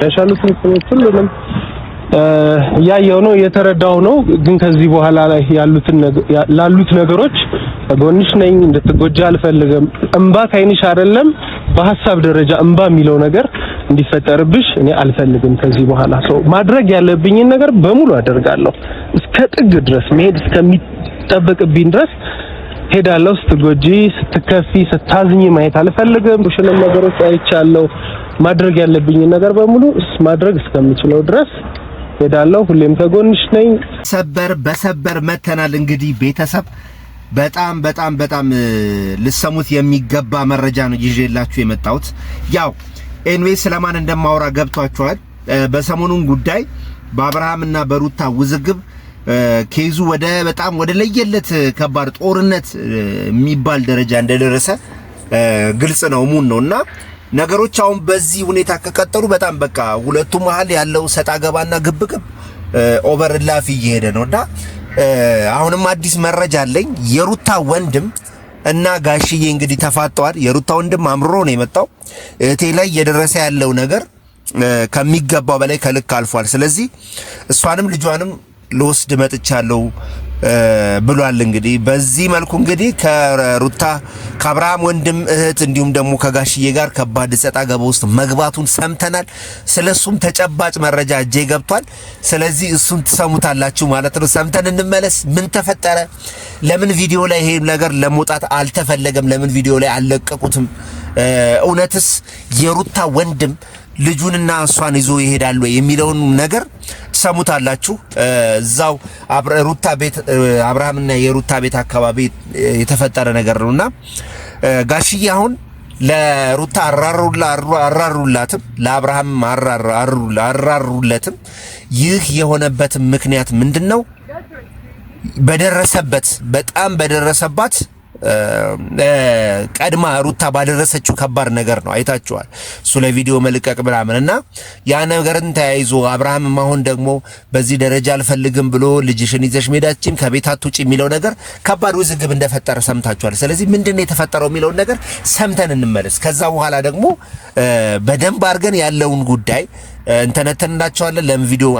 ያሻሉት ሁሉንም ያየው ነው የተረዳው ነው። ግን ከዚህ በኋላ ላይ ላሉት ነገሮች ጎንሽ ነኝ፣ እንድትጎጃ አልፈልግም። እንባ ካይንሽ አይደለም በሐሳብ ደረጃ እንባ የሚለው ነገር እንዲፈጠርብሽ እኔ አልፈልግም። ከዚህ በኋላ ማድረግ ያለብኝን ነገር በሙሉ አደርጋለሁ። እስከ ጥግ ድረስ መሄድ እስከሚጠበቅብኝ ድረስ ሄዳለሁ። ስትጎጂ፣ ስትከፊ፣ ስታዝኝ ማየት አልፈልግም። ሁሉንም ነገሮች አይቻለሁ። ማድረግ ያለብኝን ነገር በሙሉ ማድረግ እስከምችለው ድረስ ሄዳለሁ። ሁሌም ከጎንሽ ነኝ። ሰበር በሰበር መተናል። እንግዲህ ቤተሰብ በጣም ልሰሙት የሚገባ መረጃ ነው ይዤላችሁ የመጣሁት። ያው ኤንዌይ ስለማን እንደማወራ ገብቷችኋል። በሰሞኑን ጉዳይ በአብርሃምና በሩታ ውዝግብ ኬዙ በጣም ወደ ለየለት ከባድ ጦርነት የሚባል ደረጃ እንደደረሰ ግልጽ ነው ሙን ነውና ነገሮች አሁን በዚህ ሁኔታ ከቀጠሉ በጣም በቃ ሁለቱ መሃል ያለው ሰጣ ገባና ግብግብ ኦቨር ላፍ እየሄደ ነውና አሁንም አዲስ መረጃ አለኝ። የሩታ ወንድም እና ጋሽዬ እንግዲህ ተፋጠዋል። የሩታ ወንድም አምሮ ነው የመጣው። እቴ ላይ የደረሰ ያለው ነገር ከሚገባው በላይ ከልክ አልፏል። ስለዚህ እሷንም ልጇንም ልወስድ መጥቻለሁ ብሏል። እንግዲህ በዚህ መልኩ እንግዲህ ከሩታ ከአብርሃም ወንድም እህት እንዲሁም ደግሞ ከጋሽዬ ጋር ከባድ ሰጣ ገባ ውስጥ መግባቱን ሰምተናል። ስለሱም ተጨባጭ መረጃ እጄ ገብቷል። ስለዚህ እሱን ትሰሙታላችሁ ማለት ነው። ሰምተን እንመለስ። ምን ተፈጠረ? ለምን ቪዲዮ ላይ ይሄ ነገር ለመውጣት አልተፈለገም? ለምን ቪዲዮ ላይ አልለቀቁትም? እውነትስ የሩታ ወንድም ልጁንና እሷን ይዞ ይሄዳል የሚለውን ነገር ሰሙታላችሁ። እዛው ሩታ ቤት አብርሃምና የሩታ ቤት አካባቢ የተፈጠረ ነገር ነውና ጋሽዬ አሁን ለሩታ አራሩላትም ለአብርሃም አራሩለትም። ይህ የሆነበት ምክንያት ምንድነው? በጣም በደረሰባት ቀድማ ሩታ ባደረሰችው ከባድ ነገር ነው። አይታችኋል። እሱ ለቪዲዮ መልቀቅ ምናምንና ያ ነገርን ተያይዞ አብርሃም አሁን ደግሞ በዚህ ደረጃ አልፈልግም ብሎ ልጅሽን ይዘሽ ሜዳችን ከቤት አትውጪ የሚለው ነገር ከባድ ውዝግብ እንደፈጠረ ሰምታችኋል። ስለዚህ ምንድነው የተፈጠረው የሚለው ነገር ሰምተን እንመለስ። ከዛ በኋላ ደግሞ በደንብ አድርገን ያለውን ጉዳይ እንተነተንላችኋለን። ለምን ቪዲዮ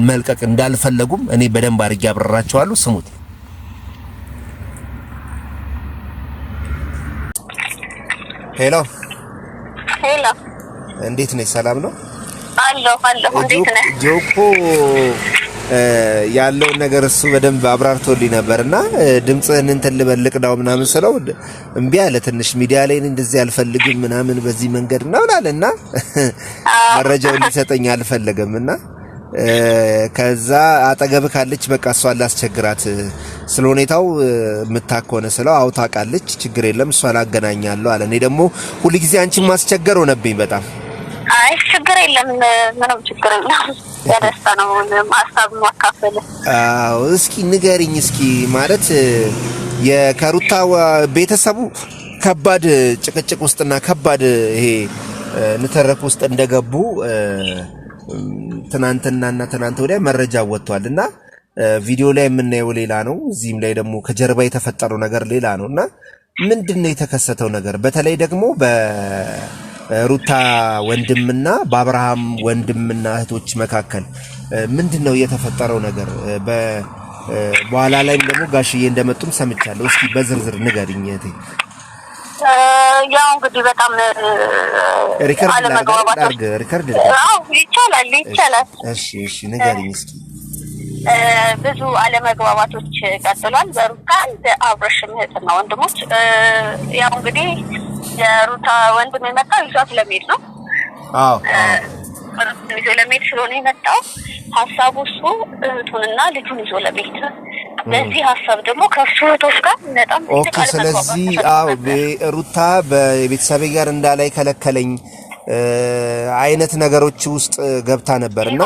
መልቀቅ እንዳልፈለጉም እኔ በደንብ አድርጌ አብራራችኋለሁ። ስሙት። ሄሎ እንዴት ነሽ? ሰላም ነው? አለሁ። እንዴት ነህ? ጆኮ ያለውን ነገር እሱ በደንብ አብራርቶልኝ ነበርና ድምጽህን እንትን ልበልቅ ነው ምናምን ስለው እምቢ አለ። ትንሽ ሚዲያ ላይ እንደዚህ አልፈልግም ምናምን በዚህ መንገድ ነው አለና መረጃውን ሊሰጠኝ አልፈለገምና ከዛ አጠገብ ካለች በቃ እሷን ላስቸግራት ስለሁኔታው ምታከሆነ ስለው አው ታውቃለች ችግር የለም እሷን አገናኛለሁ አለ። እኔ ደግሞ ሁሉ ጊዜ አንቺን ማስቸገር ሆነብኝ በጣም። አይ ችግር የለም ምንም ችግር የለም። ያደስታ ነው ማስተብ ማካፈል። እስኪ ንገሪኝ እስኪ ማለት የከሩታ ቤተሰቡ ከባድ ጭቅጭቅ ውስጥና ከባድ ይሄ ንተረክ ውስጥ እንደገቡ ትናንት ወዲያ መረጃ ወጥቷልና ቪዲዮ ላይ የምናየው ሌላ ነው። እዚህም ላይ ደግሞ ከጀርባ የተፈጠረው ነገር ሌላ ነውና ምንድነው የተከሰተው ነገር? በተለይ ደግሞ በሩታ ወንድምና በአብርሃም ወንድምና እህቶች መካከል ምንድነው የተፈጠረው ነገር? በኋላ ላይም ደግሞ ጋሽዬ እንደመጡም ሰምቻለሁ። እስኪ በዝርዝር ንገሪኝ እህቴ። ያው እንግዲህ በጣም ሪከርድ ይቻላል። እሺ ንገሪኝ እስኪ። ብዙ አለመግባባቶች ቀጥሏል በሩታ አብርሽም እህትና ወንድሞች። ያው እንግዲህ የሩታ ወንድም የመጣው ይዟት ለመሄድ ነው። ይዞ ለመሄድ ስለሆነ የመጣው ሀሳቡ እሱ እህቱንና ልጁን ይዞ ለመሄድ ነው። በዚህ ሀሳብ ደግሞ ከሱ እህቶች ጋር በጣም ኦኬ። ስለዚህ ሩታ በቤተሰቤ ጋር እንዳላይ ከለከለኝ አይነት ነገሮች ውስጥ ገብታ ነበርና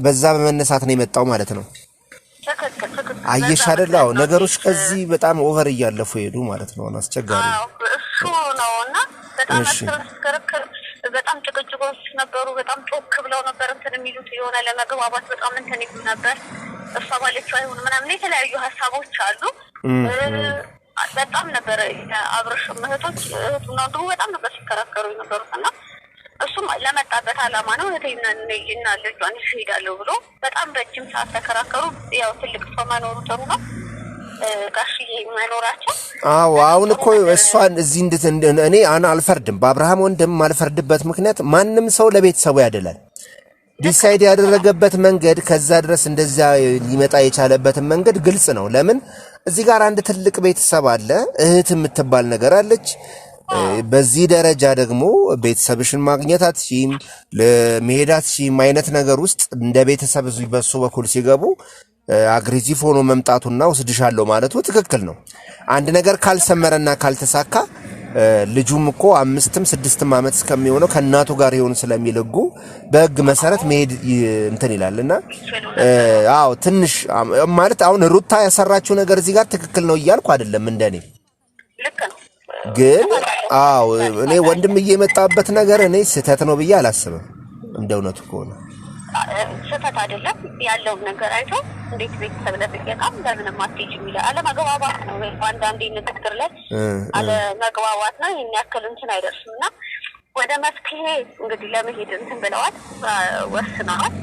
በዛ በመነሳት ነው የመጣው ማለት ነው። አየሽ አይደል? አዎ ነገሮች ከዚህ በጣም ኦቨር እያለፉ ሄዱ ማለት ነው። አስቸጋሪ እሱ ነውና በጣም አስከረከረ። በጣም ጭቅጭቆች ነበሩ። በጣም ጮክ ብለው ነበር እንትን የሚሉት የሆነ ለመግባባት በጣም እንትን ይሉ ነበር። እሷ ባለችው አይሆን ምናምን የተለያዩ ሀሳቦች አሉ። በጣም ነበር አብርሽ እህቶች እህቱና ወንድሙ በጣም ነበር ሲከራከሩ የነበሩትና እሱም ለመጣበት አላማ ነው እቴና ልጇን ይሄዳለሁ ብሎ በጣም ረጅም ሰዓት ተከራከሩ። ያው ትልቅ ሰው መኖሩ ጥሩ ነው ጋሽዬ መኖራቸው። አዎ አሁን እኮ እሷን እዚህ እኔ አልፈርድም፣ በአብርሃም ወንድም አልፈርድበት ምክንያት ማንም ሰው ለቤተሰቡ ያደላል። ዲሳይድ ያደረገበት መንገድ ከዛ ድረስ እንደዛ ሊመጣ የቻለበትን መንገድ ግልጽ ነው። ለምን እዚህ ጋር አንድ ትልቅ ቤተሰብ አለ፣ እህት የምትባል ነገር አለች። በዚህ ደረጃ ደግሞ ቤተሰብሽን ማግኘት አትችይም፣ ለመሄድ አትችይም አይነት ነገር ውስጥ እንደ ቤተሰብ በሱ በኩል ሲገቡ አግሬሲቭ ሆኖ መምጣቱና ወስድሻለሁ ማለቱ ትክክል ነው። አንድ ነገር ካልሰመረና ካልተሳካ ልጁም እኮ 5ም 6ም ዓመት እስከሚሆነው ከእናቱ ጋር ይሆን ስለሚልጉ በሕግ መሰረት መሄድ እንትን ይላልና አዎ ትንሽ ማለት አሁን ሩታ ያሰራችው ነገር እዚህ ጋር ትክክል ነው እያልኩ አይደለም እንደኔ ግን አዎ እኔ ወንድም እየመጣበት ነገር እኔ ስህተት ነው ብዬ አላስብም። እንደውነቱ ከሆነ ስህተት አይደለም ያለውን ነገር አይቶ እንዴት ቤተሰብ ለጥቂቃም ለምንም አትሄጂም ይላል። አለመግባባት ነው አንዳንዴ ንግግር ላይ አለመግባባት ነው። ይሄን ያክል እንትን አይደርስምና ወደ መፍትሄ እንግዲህ ለመሄድ እንትን ብለዋል ወስነዋል።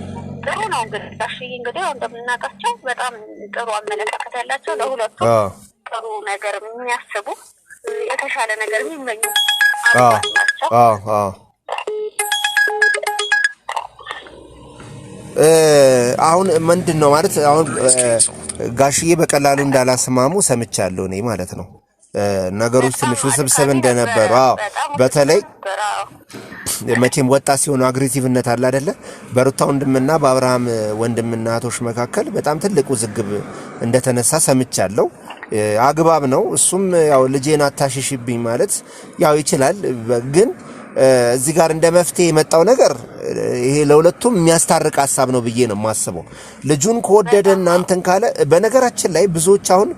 ጥሩ ነው እንግዲህ ጋሽዬ እንግዲህ እንደምናውቃቸው በጣም ጥሩ አመለካከት ያላቸው ለሁለቱም ጥሩ ነገር የሚያስቡ የተሻለ ነገር የሚመኙ ናቸው። አሁን ምንድነው ማለት አሁን ጋሽዬ በቀላሉ እንዳላስማሙ ሰምቻለሁ እኔ ማለት ነው። ነገሮች ትንሽ ውስብስብ እንደነበሩ በተለይ መቼም ወጣት ሲሆኑ አግሬሲቭነት አለ አይደለ? በሩታ ወንድምና በአብርሃም ወንድምና እህቶች መካከል በጣም ትልቅ ውዝግብ እንደተነሳ ሰምቻለሁ። አግባብ ነው። እሱም ያው ልጄን አታሽሽብኝ ማለት ያው ይችላል። ግን እዚህ ጋር እንደ መፍትሄ የመጣው ነገር ይሄ ለሁለቱም የሚያስታርቅ ሐሳብ ነው ብዬ ነው የማስበው። ልጁን ከወደደ እናንተን ካለ በነገራችን ላይ ብዙዎች አሁን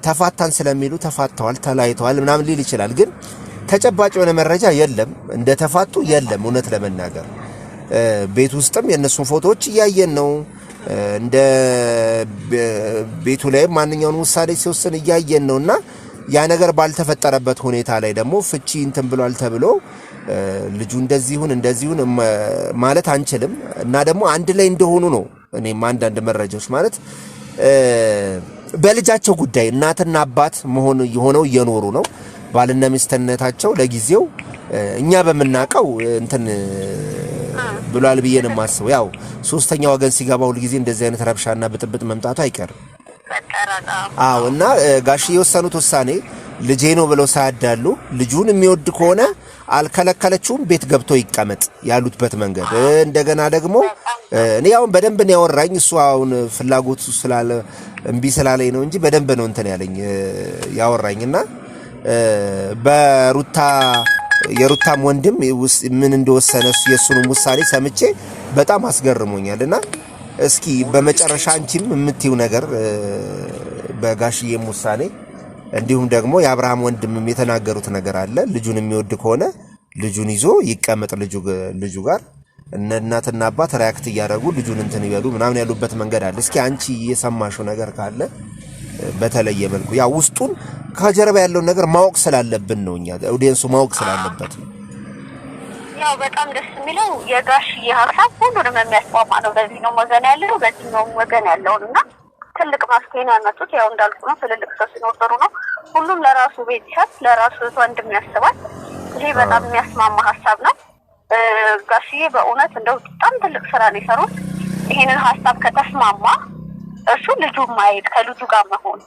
ተፋታን ስለሚሉ ተፋተዋል ተላይተዋል ምናምን ሊል ይችላል። ግን ተጨባጭ የሆነ መረጃ የለም፣ እንደተፋቱ የለም። እውነት ለመናገር ቤት ውስጥም የነሱን ፎቶዎች እያየን ነው። እንደ ቤቱ ላይ ማንኛውን ውሳኔ ሲወስን እያየን ነውና ያ ነገር ባልተፈጠረበት ሁኔታ ላይ ደግሞ ፍቺ እንትን ብሏል ተብሎ ልጁ እንደዚሁን ማለት አንችልም። እና ደግሞ አንድ ላይ እንደሆኑ ነው እኔም አንዳንድ መረጃዎች ማለት በልጃቸው ጉዳይ እናትና አባት ሆነው እየኖሩ ነው። ባልና ሚስትነታቸው ለጊዜው እኛ በመናቀው እንትን ብሏል ብዬ ነው የማስበው። ያው ሶስተኛ ወገን ሲገባ ሁሉ ጊዜ እንደዚህ አይነት ረብሻና ብጥብጥ መምጣቱ አይቀርም። አዎ እና ጋሽ የወሰኑት ውሳኔ ልጄ ነው ብለው ሳያዳሉ ልጁን የሚወድ ከሆነ አልከለከለችውም፣ ቤት ገብቶ ይቀመጥ ያሉትበት መንገድ እንደገና ደግሞ እኔ አሁን በደንብ ነው ያወራኝ። እሱ አሁን ፍላጎቱ ስላለ እምቢ ስላለኝ ነው እንጂ በደንብ ነው እንትን ያለኝ ያወራኝና የሩታም ወንድም ምን እንደወሰነ የሱንም ውሳኔ ሰምቼ በጣም አስገርሞኛልና እስኪ በመጨረሻ አንቺም የምትይው ነገር በጋሽዬም ውሳኔ እንዲሁም ደግሞ የአብርሃም ወንድምም የተናገሩት ነገር አለ። ልጁን የሚወድ ከሆነ ልጁን ይዞ ይቀመጥ ልጁ ጋር እናትና አባት ሪያክት እያደረጉ ልጁን እንትን ይበሉ ምናምን ያሉበት መንገድ አለ። እስኪ አንቺ የሰማሽው ነገር ካለ በተለየ መልኩ ያው ውስጡን ከጀርባ ያለው ነገር ማወቅ ስላለብን ነው እኛ ኦዲየንሱ ማወቅ ስላለበት ነው። ያው በጣም ደስ የሚለው የጋሽዬ ሀሳብ ሁሉንም የሚያስማማ ነው። በዚህ ነው ወገን ያለው በዚህ ነው ወገን ያለውና ትልቅ መፍትሄ ነው ያመጡት። ያው እንዳልኩ ነው ትልልቅ ሰው ሲኖር ጥሩ ነው። ሁሉም ለራሱ ቤተሰብ ለራሱ ወንድም ያስባል። ይሄ በጣም የሚያስማማ ሀሳብ ነው። ጋሽዬ በእውነት እንደው በጣም ትልቅ ስራ ነው የሰሩት። ይሄንን ሀሳብ ከተስማማ እሱ ልጁ ማየት ከልጁ ጋር መሆን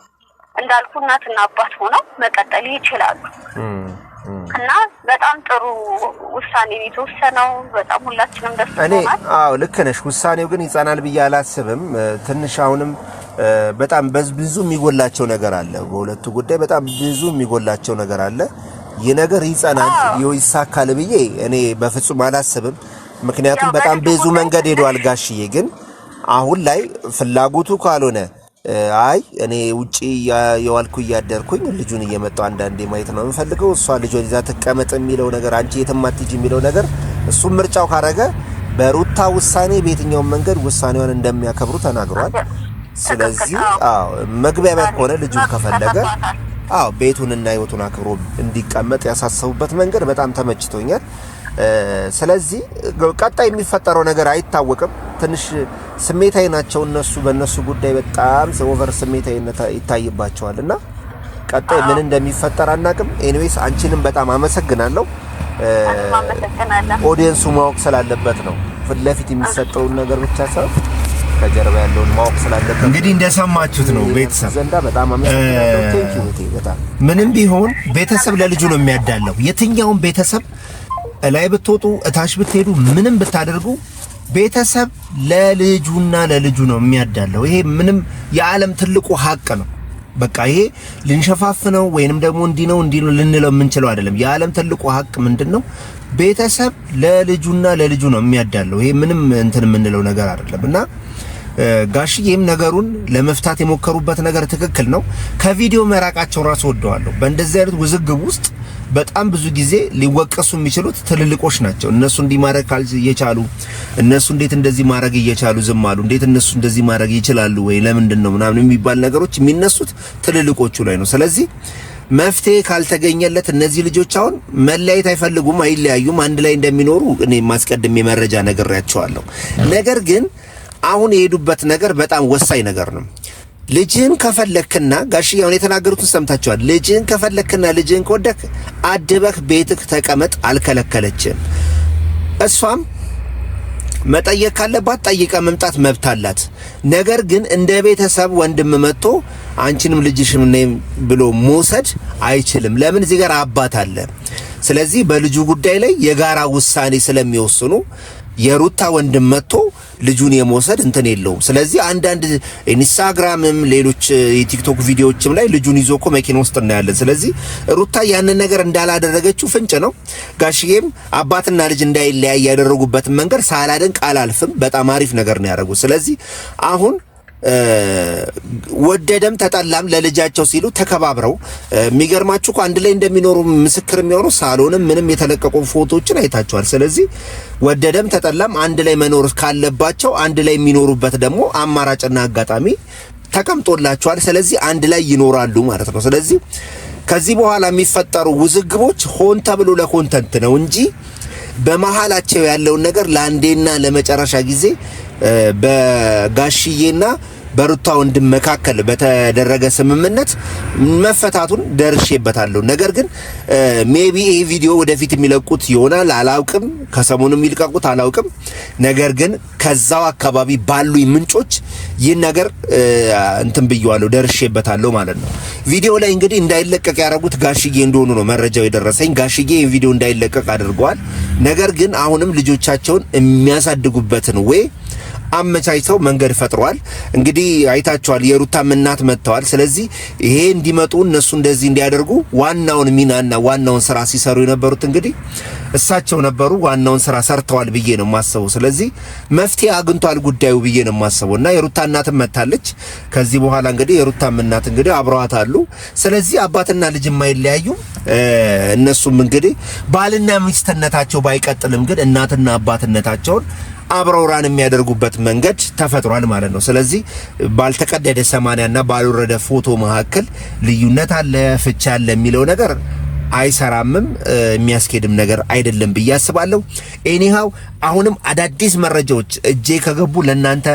እንዳልኩ እናትና አባት ሆነው መቀጠል ይችላሉ። እና በጣም ጥሩ ውሳኔ ነው የተወሰነው። በጣም ሁላችንም ደስ ብሎናል። አዎ ልክ ነሽ። ውሳኔው ግን ይጸናል ብዬ አላስብም። ትንሽ አሁንም በጣም ብዙ የሚጎላቸው ነገር አለ። በሁለቱ ጉዳይ በጣም ብዙ የሚጎላቸው ነገር አለ። ይህ ነገር ይጸናል ይሳካል ብዬ እኔ በፍጹም አላስብም። ምክንያቱም በጣም ብዙ መንገድ ሄዷል ጋሽዬ። ግን አሁን ላይ ፍላጎቱ ካልሆነ አይ እኔ ውጪ የዋልኩ እያደርኩኝ ልጁን እየመጣው አንዳንዴ ማየት ነው የምፈልገው፣ እሷ ልጇን ይዛ ተቀመጥ የሚለው ነገር አንቺ የትም አትሄጂ የሚለው ነገር እሱ ምርጫው ካረገ በሩታ ውሳኔ በየትኛው መንገድ ውሳኔዋን እንደሚያከብሩ ተናግሯል። ስለዚህ መግቢያ ከሆነ ልጁን ከፈለገ ቤቱንና ህይወቱን አክብሮ እንዲቀመጥ ያሳሰቡበት መንገድ በጣም ተመችቶኛል። ስለዚህ ቀጣይ የሚፈጠረው ነገር አይታወቅም። ትንሽ ስሜታዊ ናቸው እነሱ በእነሱ ጉዳይ በጣም ኦቨር ስሜታዊነት ይታይባቸዋልና ቀጣይ ምን እንደሚፈጠር አናውቅም። ኤኒዌይስ አንቺንም በጣም አመሰግናለሁ። ኦዲየንሱ ማወቅ ስላለበት ነው ፊት ለፊት የሚሰጠውን ነገር ብቻ ሳይሆን ከጀርባ ያለውን ማወቅ ስላለበት እንግዲህ እንደሰማችሁት ነው። ቤተሰብ ዘንዳ በጣም አመሰግናለሁ። ቴንኪው በጣም ምንም ቢሆን ቤተሰብ ለልጁ ነው የሚያዳለው። የትኛውም ቤተሰብ ላይ ብትወጡ እታች ብትሄዱ ምንም ብታደርጉ ቤተሰብ ለልጁና ለልጁ ነው የሚያዳለው። ይሄ ምንም የዓለም ትልቁ ሀቅ ነው። በቃ ይሄ ልንሸፋፍነው ወይንም ደግሞ እንዲ ነው ልንለው የምንችለው አይደለም። የዓለም ትልቁ ሀቅ ምንድነው? ቤተሰብ ለልጁና ለልጁ ነው የሚያዳለው። ይሄ ምንም እንትን የምንለው ነገር አይደለም እና ጋሽዬም ነገሩን ለመፍታት የሞከሩበት ነገር ትክክል ነው። ከቪዲዮ መራቃቸው ራሱ ወደዋለሁ። በእንደዚህ አይነት ውዝግብ ውስጥ በጣም ብዙ ጊዜ ሊወቀሱ የሚችሉት ትልልቆች ናቸው። እነሱ እንዲማረግ ካልየቻሉ እነሱ እንዴት እንደዚህ ማረግ እየቻሉ ዝም አሉ? እንዴት እነሱ እንደዚህ ማረግ ይችላሉ ወይ ለምንድን ነው ምናምን የሚባል ነገሮች የሚነሱት ትልልቆቹ ላይ ነው። ስለዚህ መፍትሄ ካልተገኘለት እነዚህ ልጆች አሁን መለያየት አይፈልጉም፣ አይለያዩም፣ አንድ ላይ እንደሚኖሩ እኔ ማስቀድሜ መረጃ ነግሬያቸዋለሁ። ነገር ግን አሁን የሄዱበት ነገር በጣም ወሳኝ ነገር ነው። ልጅህን ከፈለክና ጋሽዬ አሁን የተናገሩትን ሰምታችኋል። ልጅህን ከፈለክና ልጅህን ከወደክ አድበህ ቤትህ ተቀመጥ፣ አልከለከለችም። እሷም መጠየቅ ካለባት ጠይቃ መምጣት መብት አላት። ነገር ግን እንደ ቤተሰብ ወንድም መጥቶ አንቺንም ልጅሽም ነኝ ብሎ መውሰድ አይችልም። ለምን? እዚህ ጋር አባት አለ። ስለዚህ በልጁ ጉዳይ ላይ የጋራ ውሳኔ ስለሚወስኑ የሩታ ወንድም መጥቶ ልጁን የመውሰድ እንትን የለውም። ስለዚህ አንዳንድ ኢንስታግራምም ሌሎች የቲክቶክ ቪዲዮዎችም ላይ ልጁን ይዞ እኮ መኪና ውስጥ እናያለን። ስለዚህ ሩታ ያንን ነገር እንዳላደረገችው ፍንጭ ነው። ጋሽዬም አባትና ልጅ እንዳይለያይ ያደረጉበትን መንገድ ሳላደንቅ አላልፍም። በጣም አሪፍ ነገር ነው ያደረጉት። ስለዚህ አሁን ወደደም ተጠላም ለልጃቸው ሲሉ ተከባብረው የሚገርማችሁ አንድ ላይ እንደሚኖሩ ምስክር የሚሆኑ ሳሎንም ምንም የተለቀቁ ፎቶዎችን አይታችኋል። ስለዚህ ወደደም ተጠላም አንድ ላይ መኖር ካለባቸው አንድ ላይ የሚኖሩበት ደግሞ አማራጭና አጋጣሚ ተቀምጦላቸዋል። ስለዚህ አንድ ላይ ይኖራሉ ማለት ነው። ስለዚህ ከዚህ በኋላ የሚፈጠሩ ውዝግቦች ሆን ተብሎ ለኮንተንት ነው እንጂ በመሃላቸው ያለውን ነገር ለአንዴና ለመጨረሻ ጊዜ በጋሽዬና በሩታ ወንድም መካከል በተደረገ ስምምነት መፈታቱን ደርሼበታለሁ። ነገር ግን ሜቢ ይሄ ቪዲዮ ወደፊት የሚለቁት ይሆናል፣ አላውቅም። ከሰሞኑ የሚልቀቁት አላውቅም። ነገር ግን ከዛው አካባቢ ባሉኝ ምንጮች ይህን ነገር እንትን ብየዋለሁ፣ ደርሼበታለሁ ማለት ነው። ቪዲዮ ላይ እንግዲህ እንዳይለቀቅ ያደረጉት ጋሽዬ እንደሆኑ ነው መረጃው የደረሰኝ። ጋሽዬ ይሄን ቪዲዮ እንዳይለቀቅ አድርገዋል። ነገር ግን አሁንም ልጆቻቸውን የሚያሳድጉበትን ወይ አመቻችተው መንገድ ፈጥሯል። እንግዲህ አይታችኋል፣ የሩታም እናት መጥተዋል። ስለዚህ ይሄ እንዲመጡ እነሱ እንደዚህ እንዲያደርጉ ዋናውን ሚናና ዋናውን ስራ ሲሰሩ የነበሩት እንግዲህ እሳቸው ነበሩ። ዋናውን ስራ ሰርተዋል ብዬ ነው የማስበው። ስለዚህ መፍትሄ አግኝቷል ጉዳዩ ብዬ ነው የማስበውና የሩታ እናትም መታለች። ከዚህ በኋላ እንግዲህ የሩታም እናት እንግዲህ አብረዋት አሉ። ስለዚህ አባትና ልጅ የማይለያዩ እነሱም እንግዲህ ባልና ሚስትነታቸው ባይቀጥልም ግን እናትና አባትነታቸውን አብረው ራን የሚያደርጉበት መንገድ ተፈጥሯል ማለት ነው። ስለዚህ ባልተቀደደ ሰማንያና ባልወረደ ፎቶ መካከል ልዩነት አለ፣ ፍቻ አለ የሚለው ነገር አይሰራምም፣ የሚያስኬድም ነገር አይደለም ብዬ አስባለሁ። ኤኒሃው አሁንም አዳዲስ መረጃዎች እጄ ከገቡ ለናንተ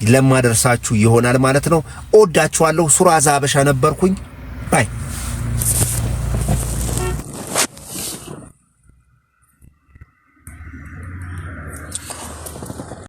ለማደርሳችሁ ይሆናል ማለት ነው። እወዳችኋለሁ። ሱራዛ ሀበሻ ነበርኩኝ። ባይ